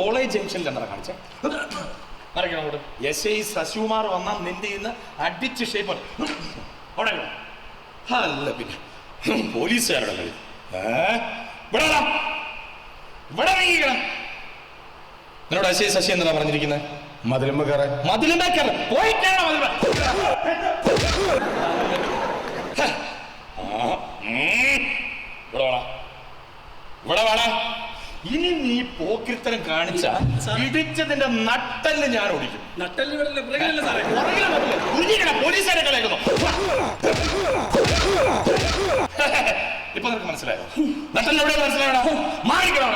College ജംഗ്ഷനിൽ എന്താ കാണിച്ചേ? എസ് ഐ ശശികുമാർ വന്നാൽ നിന്റെ ഇന്ന് അടിച്ച് ഷേപ്പ് അവിടെ അല്ല പിന്നെ പോലീസുകാരുടെ കളി. നിന്നോട് എസ് ഐ ശശി എന്താ പറഞ്ഞിരിക്കുന്നത്? മതിലുമ്പ കയറാൻ. മതിലുമ്പ കയറാൻ പോയിട്ടാണോ? ഇവിടെ വേണ. ഇനി നീ പോക്കിരിത്തരം കാണിച്ച ഇടിച്ചതിന്റെ നട്ടല് ഞാൻ ഓടിക്കും. പോലീസുകാരെ കളയാക്കുന്നു. ഇപ്പൊ നിനക്ക് മനസ്സിലായോ? നട്ടല് എവിടെ മനസ്സിലായോ? മാറിക്കണോ?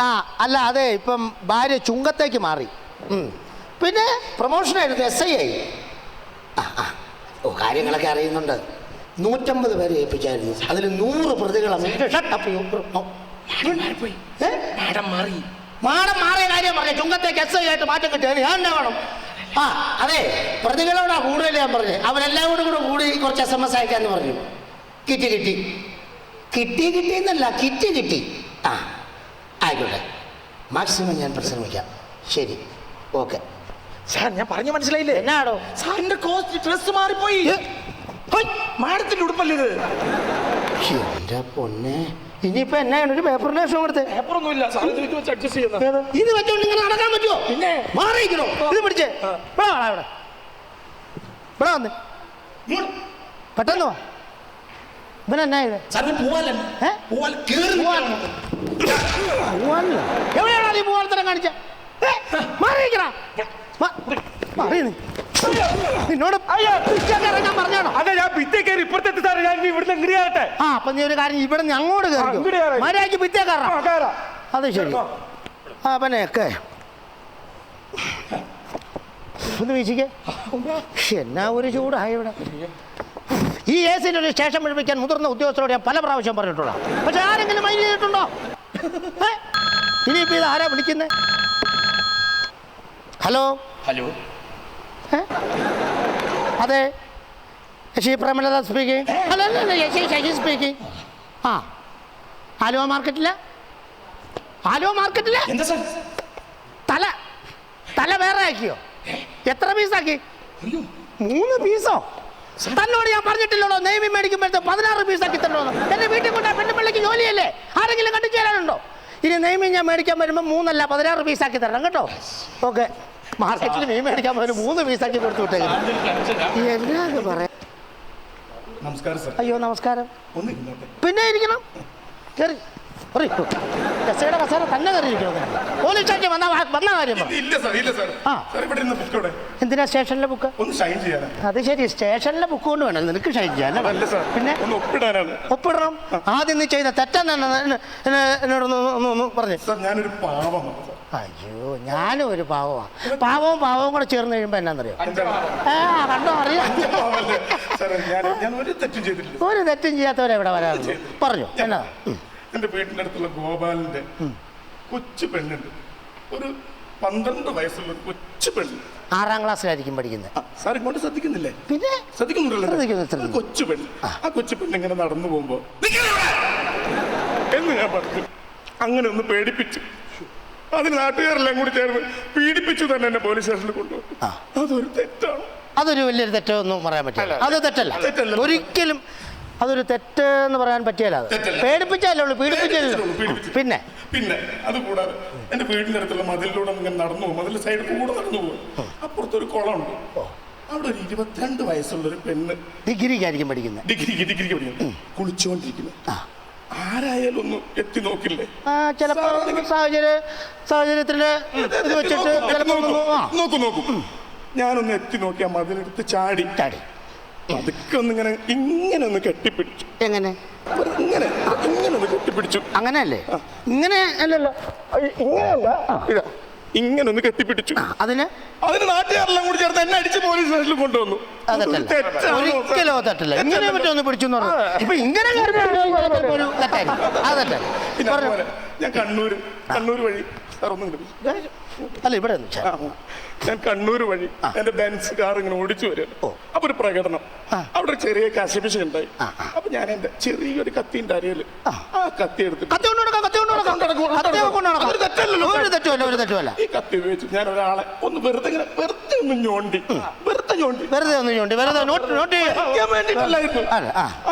ആ അല്ല അതെ, ഇപ്പം ഭാര്യ ചുങ്കത്തേക്ക് മാറി. പിന്നെ പ്രൊമോഷനായിരുന്നു, SI ആയി. കാര്യങ്ങളൊക്കെ അറിയുന്നുണ്ട്. 150 പേരെ ഏൽപ്പിച്ചായിരുന്നു. അതിൽ 100 പ്രതികളെ മാഡം മാറിയ കാര്യം പറഞ്ഞ ചുങ്കത്തേക്ക് SI ആയിട്ട് മാറ്റം കിട്ടിയത് ഞാൻ എന്നാ വേണം? ആ അതെ, പ്രതികളോടാ കൂടുതൽ ഞാൻ പറഞ്ഞു. അവരെല്ലാം കൂടി കുറച്ച് SMS അയക്കാന്ന് പറഞ്ഞു. കിട്ടി എന്നല്ല, കിട്ടി. ആ ആയിക്കോട്ടെ, മാക്സിമം ഞാൻ പരിശ്രമിക്കാം. ശരി, ഓക്കെ. സാർ ഞാൻ പറഞ്ഞു മനസ്സിലായില്ലേ? എന്നാടോ സാറിന്റെ കോസ്റ്റ് ഡ്രസ് മാറിപ്പോയി. മാഡത്തിന്റെ ഉടുപ്പല്ലേ ഇത്? എന്റെ പൊന്നെ, ഇനിയിപ്പോ എന്നാണ് ഒരു പേപ്പറിന്റെ ആവശ്യം കൊടുത്തേ? പേപ്പറൊന്നുമില്ല, അഡ്ജസ്റ്റ് ചെയ്യുന്നത്. ഇത് വെച്ചോണ്ട് ഇങ്ങനെ നടക്കാൻ പറ്റുമോ? പിന്നെ മാറിയിരിക്കണോ? ഇത് പിടിച്ചേ ഇവിടെ വന്ന് പെട്ടെന്ന് വാ. ഇവനെന്നാ ഇത്? എവിടെയാണോ നീ പൂവാലത്തരം കാണിച്ച? മാറിയിരിക്കണ നിന്നോട് ഞാൻ പറഞ്ഞാണോ? അതെ, ഞാൻ ഭിത്തി കയറി ഇപ്പുറത്തെത്തി സാറേ. ഞാൻ ഇവിടുന്ന് എങ്ങനെയാട്ടെ? ആ അപ്പൊ നീ ഒരു കാര്യം, ഇവിടെ അങ്ങോട്ട് കയറി മര്യാദയ്ക്ക് ഭിത്തിയെ കയറാം. അത് ശരി. ആ പനെയൊക്കെ ഒന്ന് വീശിക്കേ. എന്നാ ഒരു ചൂടായി ഇവിടെ. ഈ AC-ന്റെ ഒരു സ്റ്റേഷൻ പഠിപ്പിക്കാൻ മുതിർന്ന ഉദ്യോഗസ്ഥരോട് ഞാൻ പല പ്രാവശ്യം പറഞ്ഞിട്ടുള്ള, പക്ഷെ ആരെങ്കിലും മൈൻഡ് ചെയ്തിട്ടുണ്ടോ? ഇനിയിപ്പോ ഇത് ആരാ വിളിക്കുന്നത്? ഹലോ അതെ, ശശി പ്രേമലത സ്പീക്കിംഗ്. ശശി സ്പീക്കിംഗ്. ആ ആലുവ മാർക്കറ്റില്ല തല വേറെ ആക്കിയോ? എത്ര പീസാക്കി? 3 പീസോ? തന്നോട് ഞാൻ പറഞ്ഞിട്ടില്ലല്ലോ നെയ്മി മേടിക്കുമ്പോഴത്തെ 16 പീസാക്കി തന്നോ. എന്റെ വീട്ടിൽ കൊണ്ടാ പെണ്ണുപിള്ളിക്ക് ജോലിയല്ലേ? ആരെങ്കിലും കണ്ടിച്ചു തരാനുണ്ടോ? ഇനി നെയ്മീൻ ഞാൻ മേടിക്കാൻ വരുമ്പോൾ 3 അല്ല 16 പീസാക്കി തരണം കേട്ടോ. ഓക്കെ, മാർക്കറ്റിൽ മീൻ മേടിക്കാൻ വരും 3 പീസാക്കി കൊടുത്തു വിട്ടേക്കണം. എന്നാ പറയാ? നമസ്കാരം സാർ. അയ്യോ നമസ്കാരം. പിന്നെ ഇരിക്കണം, കയറി എസ്ഐയുടെ കസേര തന്നെ കയറിയിരിക്കണം. പോലീസ് സ്റ്റേഷൻ വന്ന കാര്യം എന്തിനാ സ്റ്റേഷനിലെ ബുക്ക്? അത് ശരി, സ്റ്റേഷനിലെ ബുക്ക് കൊണ്ട് വേണം നിനക്ക് ഷൈൻ ചെയ്യാൻ. പിന്നെ ഒപ്പിടണം. ആദ്യം നീ ചെയ്ത തെറ്റെന്നാണ് എന്നോടൊന്ന് പറഞ്ഞു. അയ്യോ, ഞാനും ഒരു പാവവും കൂടെ ചേർന്ന് കഴിയുമ്പോ എന്നാന്നറിയോ? കണ്ടോ, അറിയാം. ഒരു തെറ്റും ചെയ്യാത്തവരെവിടെ വരാറുള്ളൂ. പറഞ്ഞു എന്നാ? എന്റെ വീട്ടിന്റെ അടുത്തുള്ള ഗോപാലിന്റെ കൊച്ചു പെണ്ണുണ്ട്, ഒരു 12 വയസ്സുള്ള കൊച്ചു പെണ്ണ്. 6ാം ക്ലാസ്സിലായിരിക്കും പഠിക്കുന്നത്. സാർ ഇങ്ങോട്ട് ശ്രദ്ധിക്കുന്നില്ലേ? പിന്നെ ശ്രദ്ധിക്കുന്നുണ്ടല്ലോ. കൊച്ചു പെണ്ണ്, ആ കൊച്ചു പെണ്ണ് ഇങ്ങനെ നടന്നു പോകുമ്പോ എന്ന് ഞാൻ പറഞ്ഞു. അങ്ങനെ ഒന്ന് പേടിപ്പിച്ചു. അതിന് നാട്ടുകാരെല്ലാം കൂടി ചേർന്ന് പീഡിപ്പിച്ചു തന്നെ എന്നെ പോലീസ് സ്റ്റേഷനിൽ കൊണ്ടുപോകും. അതൊരു തെറ്റാണ്. അതൊരു വലിയൊരു തെറ്റൊന്നും പറയാൻ പറ്റില്ല. അത് തെറ്റല്ല, ഒരിക്കലും അതൊരു തെറ്റെന്ന് പറയാൻ പറ്റിയല്ല. അത് പേടിപ്പിച്ചല്ലേ ഉള്ളൂ, പീഡിപ്പിച്ചല്ലോ. പിന്നെ അതുകൂടാതെ എന്റെ വീടിന്റെ അടുത്തുള്ള മതിലിലൂടെ ഇങ്ങനെ നടന്നു പോകും, മതിലിന്റെ സൈഡിൽ കൂടെ നടന്നു പോകും. അപ്പുറത്തൊരു കുളമുണ്ട്. അവിടെ ഒരു 22 വയസ്സുള്ളൊരു പെണ്ണ് ഡിഗ്രിക്കായിരിക്കും പഠിക്കുന്നത്. ഡിഗ്രിക്ക് പഠിക്കുന്നത്, കുളിച്ചുകൊണ്ടിരിക്കുന്നു. ആരായാലും ഒന്ന് എത്തി നോക്കില്ലേ? ചിലപ്പോ സാഹചര്യത്തിന്റെ ഇത് വെച്ചിട്ട് നോക്കും. ഞാനൊന്ന് എത്തി നോക്കി ആ മതിലെടുത്ത് ചാടി അതൊക്കെ ഇങ്ങനെ ഒന്ന് കെട്ടിപ്പിടിച്ചു. എങ്ങനെ? ഇങ്ങനെ ഒന്ന് കെട്ടിപ്പിടിച്ചു. അങ്ങനെയല്ലേ? ഇങ്ങനെ അല്ലല്ലോ, ഇങ്ങനെ ഒന്ന് കെട്ടിപ്പിടിച്ചു. അതിന് നാട്ടുകാരെല്ലാം കൂടി ചേർന്ന് എന്നെ അടിച്ച് പോലീസ് സ്റ്റേഷനിൽ കൊണ്ടുവന്നു. ഒരിക്കലോ തെറ്റല്ല. ഇങ്ങനെ പറ്റുമെന്ന് പിടിച്ചു എന്ന് പറഞ്ഞു. ഇപ്പൊ ഇങ്ങനെ ഞാൻ കണ്ണൂർ വഴി സാർ ഒന്നും അല്ല ഇവിടെ ഒന്ന് ആ, ഞാൻ കണ്ണൂർ വഴി എന്റെ ബെൻസ് കാർ ഇങ്ങനെ ഓടിച്ചു വരും. അപ്പൊ ഒരു പ്രകടനം, അവിടെ ഒരു ചെറിയ കശപിശ ഉണ്ടായി. അപ്പൊ ഞാൻ എന്റെ ചെറിയൊരു കത്തിന്റെ അരയില് ആ കത്തി എടുത്തിട്ട് കത്തി കൊണ്ടുകൊടുക്കാം, കത്തി കൊണ്ടുകൊടുക്കാം. ഒരു തെറ്റല്ലല്ലോ, ഒരു തെറ്റുമല്ല, ഒരു തെറ്റുമല്ല. ഈ കത്തി ഉപയോഗിച്ച് ഞാൻ ഒരാളെ ഒന്ന് വെറുതെ ഒന്ന് ഞോണ്ടി, വെറുതെ ഒന്ന് ഞോണ്ടി, വെറുതെ നോട്ട് ചെയ്യാൻ വേണ്ടിട്ടല്ലായിരുന്നു.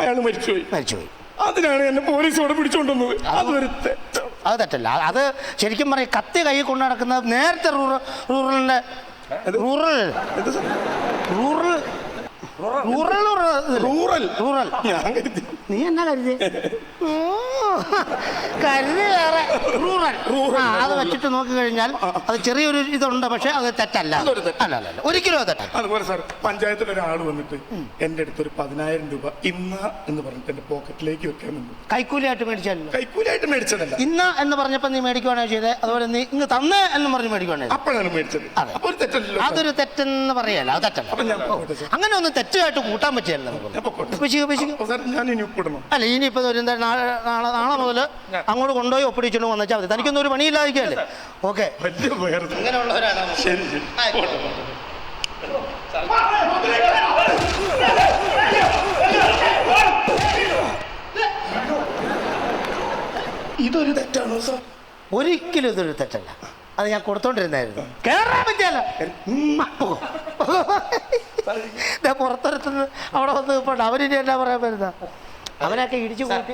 അയാൾ മരിച്ചുപോയി. അതിനാണ് എന്നെ പോലീസോടെ പിടിച്ചോണ്ടുവന്നത്. അതൊരു തെറ്റാണ്. അത് തെറ്റല്ല. അത് ശരിക്കും പറയും കത്തി കൈ കൊണ്ട് നടക്കുന്നത് നേരത്തെ റൂറൽ ഞാൻ കരുതി നീ എന്നാ കരുതി വേറെ റൂറൽ. അത് വെച്ചിട്ട് നോക്കി കഴിഞ്ഞാൽ അത് ചെറിയൊരു ഇതുണ്ട്, പക്ഷെ അത് തെറ്റല്ല. അല്ല ഒരിക്കലും അത് തെറ്റല്ല. അതുപോലെ സാർ, പഞ്ചായത്തിൽ ഒരാൾ വന്നിട്ട് എന്റെ അടുത്ത് ഒരു 10,000 രൂപ ഇന്ന എന്ന് പറഞ്ഞിട്ട് എന്റെ പോക്കറ്റിലേക്ക് വെക്കാനുണ്ട്. കൈക്കൂലിയായിട്ട് മേടിച്ചല്ലോ. കൈക്കൂലിയായിട്ട് മേടിച്ചതല്ല, ഇന്ന എന്ന് പറഞ്ഞപ്പോ നീ മേടിക്കുവാണോ ചെയ്തത്? അതുപോലെ നീ ഇങ്ങ് തന്നേ എന്ന് പറഞ്ഞ് മേടിക്കുവാണോ? അപ്പോഴാണ് മേടിച്ചത്. അപ്പൊ ഒരു തെറ്റല്ലോ. അതൊരു തെറ്റെന്ന് പറയല്ല, അത് തെറ്റല്ല. അങ്ങനെ ഒന്നും തെറ്റായിട്ട് കൂട്ടാൻ പറ്റിയല്ല നമുക്ക്. ഞാൻ ഇനി ഉപ്പിടണം. അല്ല, ഇനിയിപ്പോ നാളെ മുതൽ അങ്ങോട്ട് കൊണ്ടുപോയി ഒപ്പിടിച്ചോണ്ട് വന്നാൽ മതി. തനിക്കൊന്നും ഒരു പണിയില്ലാതിരിക്കല്ലേ? ഓക്കെ, അങ്ങനെയുള്ളവരാണ്. ശരി. ഇതൊരു തെറ്റാണോ സാർ? ഒരിക്കലും ഇതൊരു തെറ്റല്ല. അത് ഞാൻ കൊടുത്തോണ്ടിരുന്നായിരുന്നു. കേറാൻ പറ്റിയല്ല. പുറത്തൊരുത്തുന്നത് അവിടെ വന്ന് ഇപ്പൊ അവരിനി എന്നാ പറയാൻ വരുന്ന അവനൊക്കെ ഇടിച്ചു കൂട്ടി.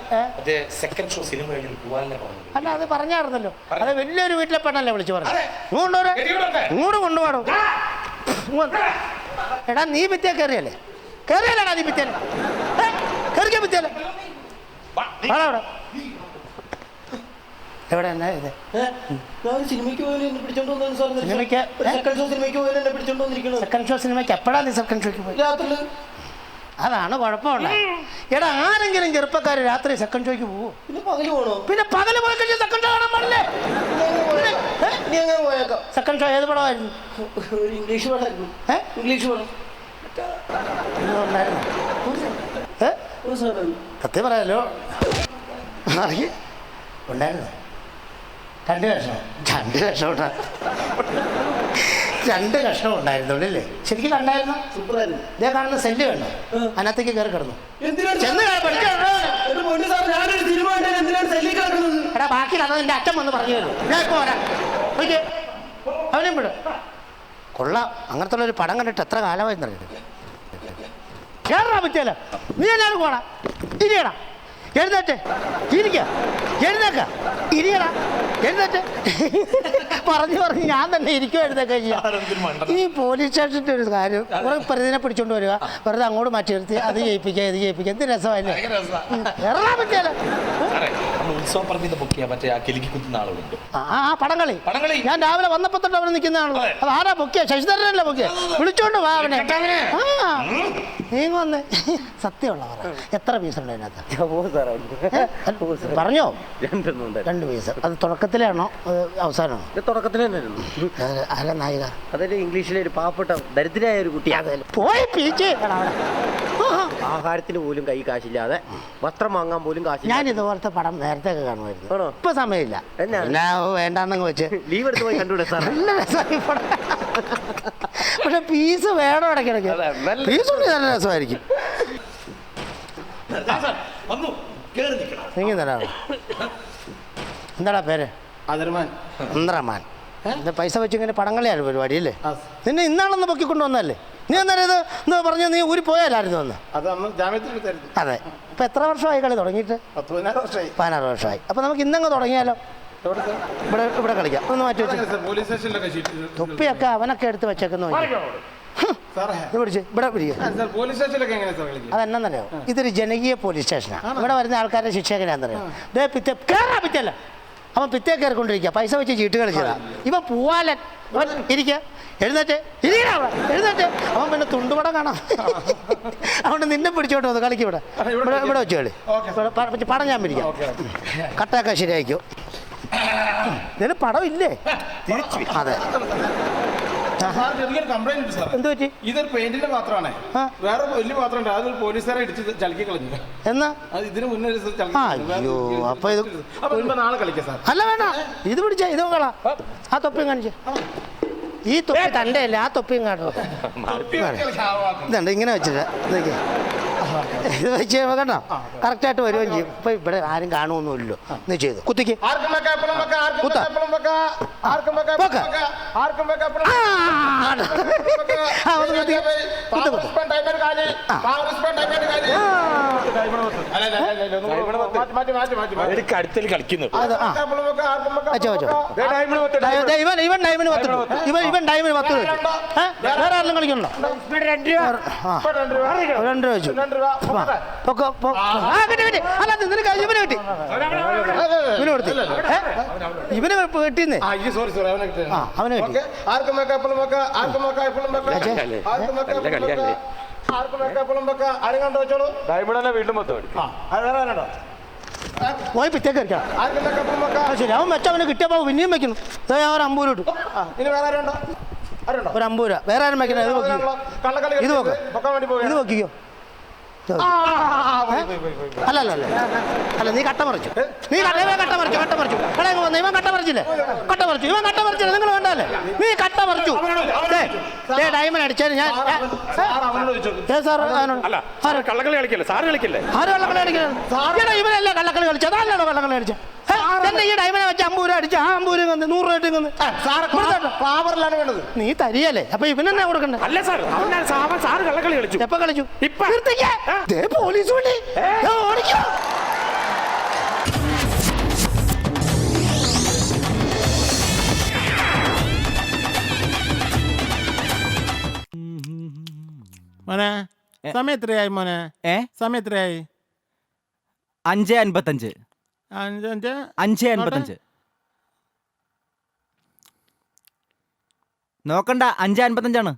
അല്ല, അത് പറഞ്ഞായിരുന്നല്ലോ. അത് വലിയൊരു വീട്ടിലെ പെണ്ണല്ലേ വിളിച്ചു പറഞ്ഞു. ഇങ്ങോട്ട് കൊണ്ടുപോകണം. എടാ, നീ ഭിത്തിയ കയറിയല്ലേ? കയറിയല്ലേടാ നീ ഭിത്തിയല്ലേ? കയറിക്കാൻ ഭിത്തിയല്ലേ? അവിടെ എവിടെ എന്നാ ഇത്? സിനിമയ്ക്ക് പോയാലും എന്നെ പിടിച്ചോണ്ട് വന്നു സാർ. സിനിമയ്ക്ക് സിനിമയ്ക്ക് പോയാലും എന്നെ പിടിച്ചോണ്ട് വന്നിരിക്കുന്നത്. സെക്കൻഡ് ഷോ സിനിമയ്ക്ക് എപ്പോഴാ നീ സെക്കൻഡ് ഷോയ്ക്ക് പോയി? രാത്രി. അതാണ് കുഴപ്പമുള്ള. എടാ, ആരെങ്കിലും ചെറുപ്പക്കാർ രാത്രി സെക്കൻഡ് ഷോയ്ക്ക് പോകും? പിന്നെ പകല് പോണോ? പിന്നെ പകല് പോയി കഴിഞ്ഞാൽ സെക്കൻഡ് ഷോ കാണാൻ പാടില്ലേ? നീ അങ്ങനെ പോയേക്കാം. സെക്കൻഡ് ഷോ ഏത് പടമായിരുന്നു? ഒരു ഇംഗ്ലീഷ് പടമായിരുന്നു. ഇംഗ്ലീഷ് പടം സത്യം പറയാലോ, ഉണ്ടായിരുന്നു. രണ്ട് കഷ്ണം ഉണ്ടായിരുന്നുള്ളല്ലേ? ശരിക്കും കണ്ടായിരുന്നു. സൂപ്പറായിരുന്നു. ഇതേ കാണുന്ന സെല്ല് കണ്ടോ? അതിനകത്തേക്ക് കയറി കിടന്നു. എടാ, ബാക്കി എന്റെ അച്ഛൻ വന്ന് പറഞ്ഞു തരും. ഞാൻ ഇപ്പൊ വരാം. അവനെയും വിടും. കൊള്ളാം. അങ്ങനത്തെ ഒരു പടം കണ്ടിട്ട് എത്ര കാലമായിരുന്നറിയത്. കേറാ പറ്റിയല്ല. നീ എല്ലാവരും പോടാ. ഇരിയടാ, എഴുന്നേറ്റ് ഇരിക്ക, എഴുന്നേക്ക, ഇരിയടാ, എഴുന്നേറ്റ്. പറഞ്ഞ് ഞാൻ തന്നെ ഇരിക്കും, എഴുന്നേക്ക. ഈ പോലീസ് സ്റ്റേഷൻ്റെ ഒരു കാര്യം, കുറെ പ്രതിനെ പിടിച്ചോണ്ട് വരിക, വെറുതെ അങ്ങോട്ട് മാറ്റി നിർത്തി അത് ചെയ്യിപ്പിക്കുക ഇത് ചെയ്യിപ്പിക്കുക. എന്ത് രസമല്ലേ? കേറാൻ പറ്റിയല്ല. ആ പടംകളി ഞാൻ രാവിലെ വന്നപ്പോ തൊട്ട് അവിടെ നിൽക്കുന്നതാണല്ലോ. അത് ആരാ പൊക്കിയ? ശശിധരനല്ലേ പൊക്കിയ? വിളിച്ചോണ്ട് വാ അവനെ. നീ വന്നേ. സത്യമുള്ള പറ, എത്ര പീസ് ഉണ്ട് അതിനകത്ത്? പറഞ്ഞോ? 2 പീസ്. അത് തുടക്കത്തിലാണോ അവസാനമാണോ? തുടക്കത്തിൽ തന്നെ. ആരാ നായിക? അതൊരു ഇംഗ്ലീഷിലെ ഒരു പാവപ്പെട്ട ദരിദ്രയായ ഒരു കുട്ടി. പോയി പീച്ച്. ആഹാരത്തിന് പോലും കൈ കാശില്ലാതെ, വസ്ത്രം വാങ്ങാൻ പോലും കാശില്ല. ഞാൻ ഇതുപോലത്തെ പടം നേരത്തെ കാണുമായിരുന്നു. ഇപ്പൊ സമയമില്ല. വേണ്ടാന്നങ്ങ് വെച്ച് ലീവ് എടുത്ത് പോയി കണ്ടുകൂടെ സാർ? നല്ല രസമായി പടം. പക്ഷെ പീസ് വേണം ഇടയ്ക്കിടയ്ക്ക്. പീസ് ഉണ്ട്, നല്ല രസമായിരിക്കും. നീ തരാം. എന്താടാ പേര്? അന്തരമാൻ. പൈസ വെച്ച് ഇങ്ങനെ പടങ്ങളെയാണ് പരിപാടി അല്ലേ? നിന്നെ ഇന്നാണെന്ന് പൊക്കിക്കൊണ്ട് വന്നല്ലേ? നീ അന്നേരം ഇത് എന്താ പറഞ്ഞു? നീ ഊരി പോയാലായിരുന്നു അന്ന്? അതെ. ഇപ്പൊ എത്ര വർഷമായി കളി തുടങ്ങിയിട്ട്? 16 വർഷമായി. അപ്പൊ നമുക്ക് ഇന്നങ്ങ് തുടങ്ങിയാലോ? ഇവിടെ കളിക്കാം. ഒന്ന് മാറ്റി വെച്ചു. തൊപ്പിയൊക്കെ അവനൊക്കെ എടുത്ത് വെച്ചേക്കുന്നു. അതെന്നറിയോ? ഇതൊരു ജനകീയ പോലീസ് സ്റ്റേഷനാണ്. ഇവിടെ വരുന്ന ആൾക്കാരുടെ ശിക്ഷ എങ്ങനെയാണെന്നറിയോ? പിറ്റല്ല അവൻ പിറ്റേ കയറിക്കൊണ്ടിരിക്കുക. പൈസ വെച്ച് ചീട്ട് കളിച്ചതാ. ഇവൻ പൂവാലൻ. ഇരിക്കുക, എഴുന്നേറ്റ് എഴുന്നേറ്റ്. അവൻ പിന്നെ തുണ്ടുപടം കാണാം. അതുകൊണ്ട് നിന്നെ പിടിച്ചോട്ട് വന്ന് കളിക്കും. ഇവിടെ വെച്ച് കളി. പടം ഞാൻ പിടിക്കാം. കട്ടയൊക്കെ ശരിയായിക്കോ. ഇതിന് പടം ഇല്ലേ? അതെ. ചെറിയൊരു കംപ്ലൈന്റ് ഉണ്ട് സാർ. എന്ത് പറ്റി? ഇതൊരു പെയിന്റിന്റെ പാത്രമാണ്. ആ. വേറെ വലിയ പാത്രം ഉണ്ട്, അത് പോലീസുകാരെ ഇടിച്ച് ചളുക്കി കളഞ്ഞു. എന്നാ അത് ഇതിന് മുന്നേ ഒരു ദിവസം ചളുക്കി കളഞ്ഞു. അയ്യോ, അപ്പൊ ഇത് അപ്പൊ ഇപ്പൊ നാളെ കളിക്കാം സാർ. അല്ല വേണ്ട, ഇത് പിടിച്ച ഇത് നോക്കളാ. ആ തൊപ്പിയും കാണിച്ചേ. ഈ തൊപ്പി തൻ്റെ അല്ലേ, ആ തൊപ്പിയും കാണും. ഇതുണ്ട് ഇങ്ങനെ വെച്ചിട്ട് ഇതൊക്കെ ഇത് വെച്ച് കണ്ടോ കറക്റ്റായിട്ട് വരുകയും ചെയ്യും. ഇപ്പൊ ഇവിടെ ആരും കാണുമൊന്നുമില്ലല്ലോ. നീ ചെയ്തു കുത്തിക്ക്. കുത്ത. പോക്ക്. ആ, ഒന്ന് കുത്തി. കുത്ത് കുത്ത്. അടുത്തൽ കളിക്കുന്നു. അത് ആ വെച്ചോ വെച്ചോ. ഇവൻ ഡൈമിന് 10 രൂപ. ഇവൻ ഡൈമിന് 10 രൂപ വെച്ചു. വേറെ ആരെങ്കിലും കളിക്കണല്ലോ? 2 രൂപ വെച്ചു. അല്ല നിനക്ക് ഇവന് കിട്ടി. ഇവന് കൊടുത്തി. ഇവന് കിട്ടിന്നേ. അവന് കിട്ടി. പോയി പിറ്റേക്ക് കളിക്കാം. ശരി, അവൻ വെച്ച അവന് കിട്ടിയപ്പോ പിന്നെയും വെക്കുന്നു. ഒരു 50 രൂപ ഇട്ടു. ഒരു 50 രൂപ. വേറെ ആരും വെക്കണേ. ഇത് നോക്കിക്കോ. ഇത് നോക്ക്. ഇത് നോക്കിക്കോ. അല്ല അല്ല അല്ല അല്ല, നീ കട്ട മറിച്ചു. നീ കട്ട മറിച്ചു. ഇവൻ കട്ട മറിച്ചില്ലേ? ഇവൻ കട്ട മറിച്ചില്ലേ? നിങ്ങൾ വേണ്ടല്ലേ? നീ കട്ട മറിച്ചു. ഡയമണ്ട് അടിച്ചാൽ ഞാൻ കള്ളക്കളി കളിക്കല്ലേ? സാറ് കളിക്കല്ലേ? ആര് കള്ളക്കളി കളിക്കുന്നത്? ഇവനല്ലേ കള്ളക്കളി കളിച്ചത്? അതല്ലാണോ കള്ളക്കളി കളിച്ചത്? എന്നെ ഈ ഡയമണ്ട് വെച്ച് 50 രൂപ അടിച്ച് ആ 50 രൂപ 100 രൂപ ഇട്ടുന്നത് നീ തരിയല്ലേ? അപ്പൊ ഇവനെന്നാ കൊടുക്കണ്ടേ? അല്ല സാർ, സാറ് കള്ളക്കളി കളിച്ചു. എപ്പോ കളിച്ചു? പോലീസ് വണ്ടി ഓടിക്കോ. മോനെ സമയം എത്രയായി? മോനെ സമയം എത്രയായി? 5:55. 5:55. നോക്കണ്ട, 5:55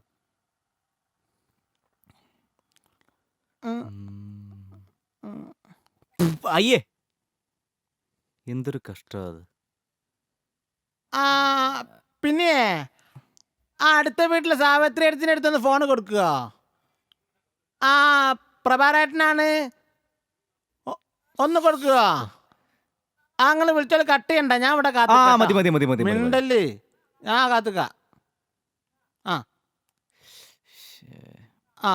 അയ്യേ, എന്തൊരു കഷ്ടം അത്. പിന്നെ ആ അടുത്ത വീട്ടിലെ സാവിത്രി അടുത്തിൻ്റെ അടുത്തൊന്ന് ഫോൺ കൊടുക്കുക. ആ പ്രഭാരേട്ടനാണ്, ഒന്ന് കൊടുക്കുക. ആ നിങ്ങൾ വിളിച്ചാൽ കട്ട് ചെയ്യണ്ട, ഞാൻ ഇവിടെ മതി. മിണ്ടല്ലേ, ഞാൻ കാത്തുക. ആ ആ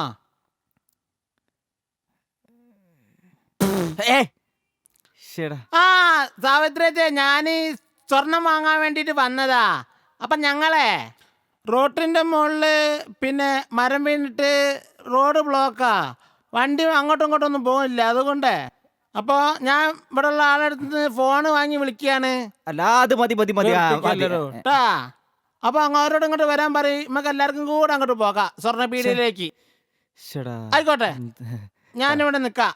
ആ സാവിത്രിയച്ചേ, ഞാൻ സ്വർണം വാങ്ങാൻ വേണ്ടിയിട്ട് വന്നതാ. അപ്പം ഞങ്ങളെ റോട്ടിൻ്റെ മുകളിൽ പിന്നെ മരം വീണിട്ട് റോഡ് ബ്ലോക്കാ, വണ്ടി അങ്ങോട്ടും ഇങ്ങോട്ടും ഒന്നും പോകില്ല. അതുകൊണ്ട് അപ്പോൾ ഞാൻ ഇവിടെ ഉള്ള ആളടുത്ത് ഫോണ് വാങ്ങി വിളിക്കുകയാണ്. അല്ല അത് മതി. കേട്ടാ, അപ്പോൾ അങ്ങോട്ടോട് ഇങ്ങോട്ട് വരാൻ പറയും. നമുക്ക് എല്ലാവർക്കും കൂടെ അങ്ങോട്ട് പോകാം സ്വർണ്ണപീടിയിലേക്ക്. ആയിക്കോട്ടെ, ഞാനിവിടെ നിൽക്കാം.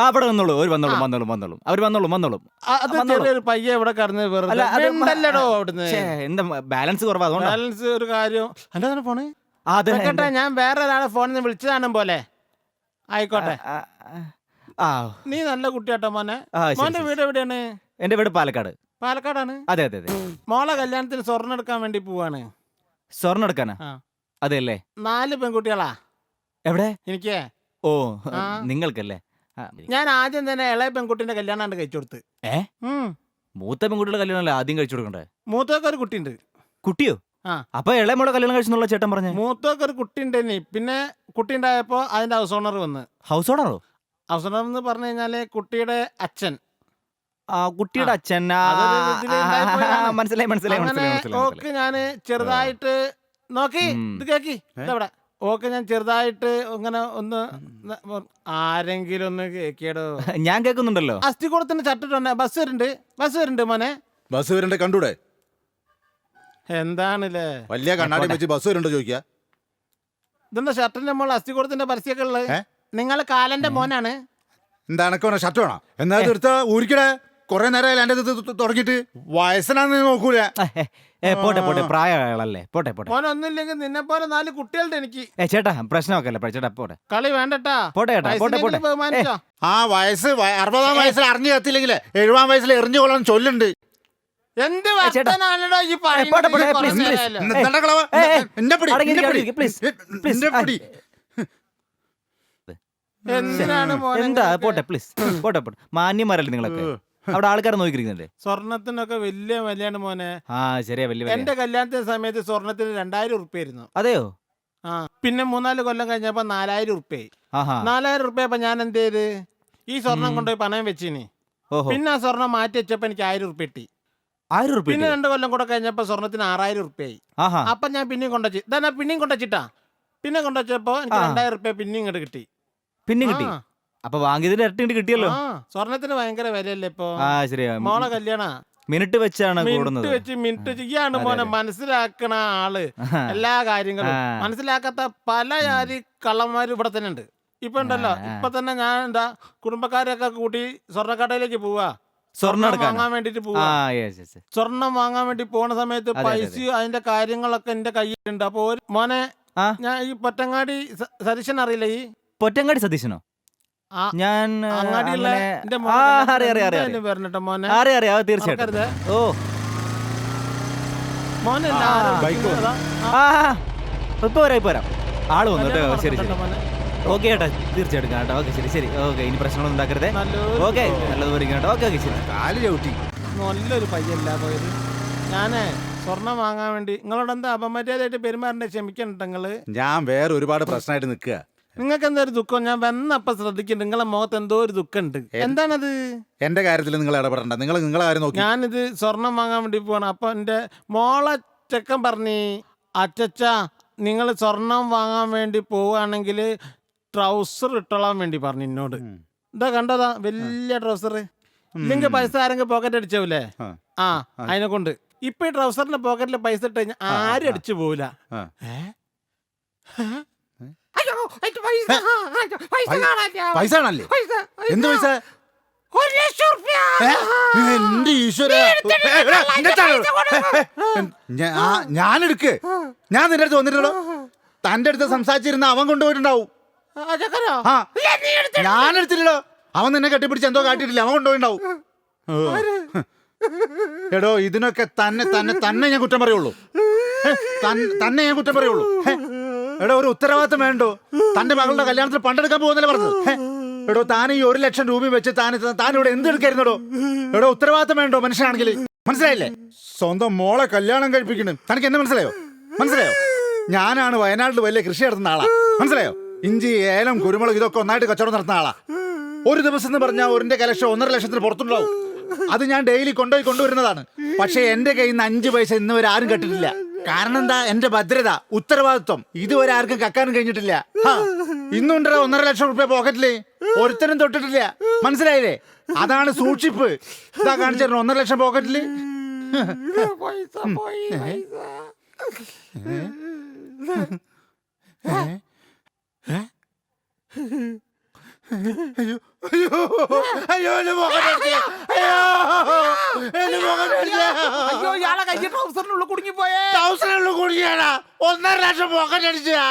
അവിടെ വന്നോളൂ. വന്നോളും. അവർ വന്നോളും. അത് ചെറിയൊരു പയ്യെ ഇവിടെ കടന്ന് വെറുതെ എന്താ ബാലൻസ് കുറവാ, അതുകൊണ്ട്. ബാലൻസ് ഒരു കാര്യം. എന്താ ഫോണ്? കേട്ടെ, ഞാൻ വേറെ ഒരാളെ ഫോണിൽ നിന്ന് വിളിച്ചതാണ് പോലെ. ആയിക്കോട്ടെ. നീ നല്ല കുട്ടിയാട്ടോ മോനെ. മോന്റെ വീട് എവിടെയാണ്? എന്റെ വീട് പാലക്കാടാണ്. അതെ. മോളെ കല്യാണത്തിന് സ്വർണ്ണം എടുക്കാൻ വേണ്ടി പോവാണ്. സ്വർണ്ണം എടുക്കാനാ? അതെ അല്ലേ? 4 പെൺകുട്ടികളാ. എവിടെ? എനിക്ക്. ഓ, നിങ്ങൾക്കല്ലേ? ഞാൻ ആദ്യം തന്നെ ഇളയ പെൺകുട്ടിന്റെ കല്യാണം കഴിച്ചു കൊടുത്ത്. മൂത്ത പെൺകുട്ടിയുടെ കല്യാണമല്ലേ ആദ്യം കഴിച്ചു കൊടുക്കണ്ടേ? മൂത്തൊക്കെ ഒരു കുട്ടിയുണ്ട്. കുട്ടിയോ? അപ്പൊ ഇളയമോടെ കല്യാണം കഴിച്ചെന്നുള്ള ചേട്ടൻ പറഞ്ഞു. മൂത്തൊക്കെ ഒരു കുട്ടി ഉണ്ടെനി. പിന്നെ കുട്ടി ഉണ്ടായപ്പോ അതിന്റെ ഹൗസ് ഓണർ വന്ന്. ഹൗസ് ഓണറോ? ഹൗസ് ഓണർ എന്ന് പറഞ്ഞു കഴിഞ്ഞാല് കുട്ടിയുടെ അച്ഛൻ. കുട്ടിയുടെ അച്ഛൻ. മനസ്സിലായി. ഓക്കെ, ഞാന് ചെറുതായിട്ട് നോക്കി ഇത് കേക്കി ഇതവിടെ. ഓക്കെ, ഞാൻ ചെറുതായിട്ട് ഇങ്ങനെ ഒന്ന് ആരെങ്കിലും ഒന്ന് കേക്കിയടോ. ഞാൻ കേൾക്കുന്നുണ്ടല്ലോ. അസ്ഥികൂടത്തിന്റെ ചട്ടിട്ടുണ്ട്. ബസ് വരുന്നുണ്ട് മോനെ. ബസ് വരണ്ടേ? കണ്ടൂടെ? എന്താണല്ലേ വലിയ കണ്ണാടി വെച്ച് ബസ് വരണ്ടോ ചോദിക്കാ? ഇതെന്താ ഷർട്ടിന്റെ മോൾ അസ്ഥികൂടത്തിന്റെ പരസ്യമൊക്കെ ഉള്ളത്? നിങ്ങള് കാലന്റെ മോനാണ്. എന്താ എനക്ക് വേണം ഷർട്ട് വേണം? എന്നാ എടുത്ത ഊരിക്കടേ. കൊറേ നേരം എന്റെ തുടങ്ങിട്ട് വയസ്സനാന്ന് നോക്കൂല. പോട്ടെ, പ്രായമല്ലേ. പോട്ടെ. മോനൊന്നുമില്ലെങ്കിൽ നിന്നെ പോലെ 4 കുട്ടികളുടെ എനിക്ക്. ചേട്ടാ പ്രശ്നമൊക്കെ ചേട്ടാ, പോട്ടെ. കളി വേണ്ടട്ടാ. പോട്ടെ. ആ വയസ്സ് 60-ആം വയസ്സിൽ അറിഞ്ഞു കത്തില്ലെങ്കിലേ 70-ആം വയസ്സിൽ എറിഞ്ഞു കൊള്ളാൻ ചൊല്ലുണ്ട്. എന്ത് ചേട്ടാ. വർത്തനാണല്ലോ ഈ പറയുന്നത്? പോട്ടെ, പോട്ടെ, ഈ കുറച്ച് please, please. നേരമല്ലോ. എന്താ കളവ? എന്നെ പിടി, അടങ്ങി എന്നെ പിടി. ഇരിക്ക്, please, please. എന്നെ പിടി. എന്തിനാണ് മോനെ എന്താ ഇങ്ങനെയൊക്കെ? പോട്ടെ പ്ലീസ് പോട്ടെ പോട്ടെ മാന്യന്മാരല്ലേ നിങ്ങളൊക്കെ അവിടെ ആൾക്കാരെ നോക്കിയിരിക്കുന്നുണ്ട്. സ്വർണത്തിനൊക്കെ വലിയ വിലയാണ് മോനെ. ആ ശരിയാ വലിയ എന്റെ കല്യാണത്തിന്റെ സമയത്ത് സ്വർണത്തിന് 2000 ഉറുപ്പ്യ ആയിരുന്നു. അതെയോ? ആ പിന്നെ 3-4 കൊല്ലം കഴിഞ്ഞപ്പോ 4000 ഉറുപ്പ്യായി. ആഹാ 4000 ഉറുപ്പ്യപ്പോ ഞാൻ എന്ത് ചെയ്ത് ഈ സ്വർണം കൊണ്ടുപോയി പണയം വെച്ചിനി. ഓഹോ പിന്നെ ആ സ്വർണം മാറ്റി വെച്ചപ്പോ എനിക്ക് 1000 ഉറുപ്പ്യ കിട്ടി. 1000 റുപ്യ പിന്നെ 2 കൊല്ലം കൂടെ കഴിഞ്ഞപ്പോ സ്വർണത്തിന് 6000 ഉറുപ്പ്യായി. ആഹാ അപ്പൊ ഞാൻ പിന്നെയും കൊണ്ടുവച്ചു. ഇതാ പിന്നെയും കൊണ്ടുവച്ചിട്ടാ. പിന്നെ കൊണ്ടുവച്ചപ്പോ എനിക്ക് 2000 ഉറുപ്പ്യ പിന്നെയും ഇങ്ങോട്ട് കിട്ടി. പിന്നെ കിട്ടി. ആ. അപ്പൊ വാങ്ങിയതിന് ഇരട്ടി ഇങ്ങട് കിട്ടിയല്ലോ. ആ സ്വർണത്തിന് ഭയങ്കര വിലയല്ലേ ഇപ്പൊ. ആ ശരിയാ മോളെ കല്യാണ മിനിറ്റ് വെച്ചാണ് കൂടുന്നത്. മിനിറ്റ് ചെയ്യാണ് മോനെ മനസ്സിലാക്കണ ആള് എല്ലാ കാര്യങ്ങളും ആ. മനസ്സിലാക്കാത്ത പല ജാതി കള്ളന്മാരും ഇവിടെ തന്നെ ഉണ്ട്. ഇപ്പൊ ഉണ്ടല്ലോ ഇപ്പൊ തന്നെ ഞാൻ എന്താ കുടുംബക്കാരൊക്കെ കൂട്ടി സ്വർണ്ണക്കടയിലേക്ക് പോവാ. സ്വർണ്ണം എടുക്കാൻ വാങ്ങാൻ വേണ്ടിട്ട് ആ പോവാ. yes, yes, yes. സ്വർണം വാങ്ങാൻ വേണ്ടി പോണ സമയത്ത് അതെ, അതെ, പൈസ അതിന്റെ കാര്യങ്ങളൊക്കെ എന്റെ കയ്യിലുണ്ട്. അപ്പൊ മോനെ ആ ഞാൻ ഈ പൊറ്റങ്ങാടി സതീശൻ അറിയില്ല ഈ പൊറ്റങ്ങാടി സതീശനോ? ആ, ഞാൻ അങ്ങാടിയുള്ള അങ്ങനെ- എന്റെ ആ, അറിയാം മോനെ വരണട്ടോ മോനെ. അറിയാം അറിയാം അത് തീർച്ചയായിട്ടും. മറക്കരുതേ. ഓ മോനെ ബൈക്ക് വന്നു. ആ ഇപ്പൊ വരാം ആള് വന്നു കേട്ടോ. ശരി ശരി ഓക്കെ ചേട്ടാ തീർച്ചയായിട്ടും കേട്ടോ. ഓക്കെ ശരി ശരി ഓക്കെ ഇനി പ്രശ്നങ്ങളൊന്നും ഉണ്ടാക്കരുതേ. ഓക്കെ നല്ലതുപോലെ കേട്ടോ. ഓക്കെ ഓക്കെ ശരി. കാല് ചവിട്ടി. നല്ലൊരു പയ്യല്ല പോയത്. ഞാനേ സ്വർണം വാങ്ങാൻ വേണ്ടി നിങ്ങളോട് എന്താ അപമര്യാദയായിട്ട് പെരുമാറേണ്ട ക്ഷമിക്കണ്ട നിങ്ങള്. ഞാൻ വേറെ ഒരുപാട് പ്രശ്നമായിട്ട് നിൽക്കുക. നിങ്ങൾക്ക് എന്താ ഒരു ദുഃഖം? ഞാൻ വന്നപ്പോ ശ്രദ്ധിക്കുന്നുണ്ട് നിങ്ങളെ മുഖത്ത് എന്തോ ഒരു ദുഃഖമുണ്ട്. എന്താണത്? എന്റെ കാര്യത്തിൽ നിങ്ങൾ ഇടപെടണ്ട. നിങ്ങളെ കാര്യം നോക്കി. ഞാനിത് സ്വർണം വാങ്ങാൻ വേണ്ടി പോവാണ്. അപ്പൊ എന്റെ മോളെ ചെക്കൻ പറഞ്ഞ് അച്ചച്ച നിങ്ങൾ സ്വർണം വാങ്ങാൻ വേണ്ടി പോവുകയാണെങ്കിൽ ട്രൗസർ ഇട്ടോളാൻ വേണ്ടി പറഞ്ഞു എന്നോട്. ഇതാ കണ്ടതാ വലിയ ട്രൗസർ. ഇല്ലെങ്കിൽ പൈസ ആരെങ്കിലും പോക്കറ്റ് അടിച്ചാവൂലേ? ആ അതിനെ കൊണ്ട് ഇപ്പൊ ഈ ട്രൗസറിന്റെ പോക്കറ്റിൽ പൈസ ഇട്ട് കഴിഞ്ഞാൽ ആരും അടിച്ചു പോവില്ല. പൈസ ആണല്ലേ? എന്ത് പൈസ? 1,00,000 ഉറുപ്യ. എന്റെ ഈശ്വര, ഞാൻ എടുക്ക്. ഞാൻ നിന്റെ അടുത്ത് വന്നിട്ടുള്ളൂ. തന്റെ അടുത്ത് സംസാരിച്ചിരുന്ന അവൻ കൊണ്ടുപോയിട്ടുണ്ടാവും. ആ, ചെക്കനോ? ആ ഇല്ല, നീ എടുത്തിട്ടില്ല. ഞാൻ എടുത്തില്ലല്ലോ. അവൻ നിന്നെ കെട്ടിപ്പിടിച്ച് എന്തോ കാട്ടിയിട്ടില്ല. അവൻ കൊണ്ടുപോയിണ്ടാവും. എടോ ഇതിനൊക്കെ തന്നെ ഞാൻ കുറ്റം പറയുള്ളൂ. തന്നെ ഞാൻ കുറ്റം പറയുള്ളൂ. എടോ ഒരു ഉത്തരവാദിത്തം വേണ്ടോ? തന്റെ മകളുടെ കല്യാണത്തിൽ പണ്ടെടുക്കാൻ പോകുന്നല്ലേ പറഞ്ഞത്? എടോ താൻ ഈ 1,00,000 രൂപ വെച്ച് താൻ ഇവിടെ എന്തെടുക്കായിരുന്നോ? എടോ ഉത്തരവാദിത്തം വേണ്ടോ മനുഷ്യനാണെങ്കിൽ? മനസ്സിലായില്ലേ? സ്വന്തം മോളെ കല്യാണം കഴിപ്പിക്കണം. തനിക്ക് എന്നെ മനസ്സിലായോ? ഞാനാണ് വയനാട്ടിൽ വലിയ കൃഷി നടത്തുന്ന ആളാ. മനസ്സിലായോ? ഇഞ്ചി, ഏലം, കുരുമുളക് ഇതൊക്കെ ഒന്നായിട്ട് കച്ചവടം നടത്തുന്ന ആളാ. ഒരു ദിവസം എന്ന് പറഞ്ഞാൽ ഒരിന്റെ കലക്ഷൻ 1,50,000 പുറത്തുണ്ടാവും. അത് ഞാൻ ഡെയിലി കൊണ്ടുവരുന്നതാണ്. പക്ഷെ എന്റെ കയ്യിൽ നിന്ന് 5 പൈസ ഇന്ന് വരെ ആരും കെട്ടിട്ടില്ല. കാരണം എന്താ? എന്റെ ഭദ്രത, ഉത്തരവാദിത്വം ഇതുവരെ ആർക്കും കക്കാനും കഴിഞ്ഞിട്ടില്ല. ഇന്നുണ്ടോ 1,50,000 രൂപ പോക്കറ്റില് ഒരുത്തരും തൊട്ടിട്ടില്ല. മനസ്സിലായില്ലേ? അതാണ് സൂക്ഷിപ്പ്. ഇതാ കാണിച്ചിരുന്നു 1,00,000 പോക്കറ്റില്. പൈസ പോയി, പൈസ. അയ്യോ അയ്യോ അയ്യോ എന്റെ പോക്കറ്റ്. അയ്യോ ഇയാളെ കയ്യിൽ ട്രൗസറിനുള്ളിൽ കുടുങ്ങി പോയേ. കുടുങ്ങിയാടാ. 1,50,000 പോക്കറ്റ് അടിച്ചാ.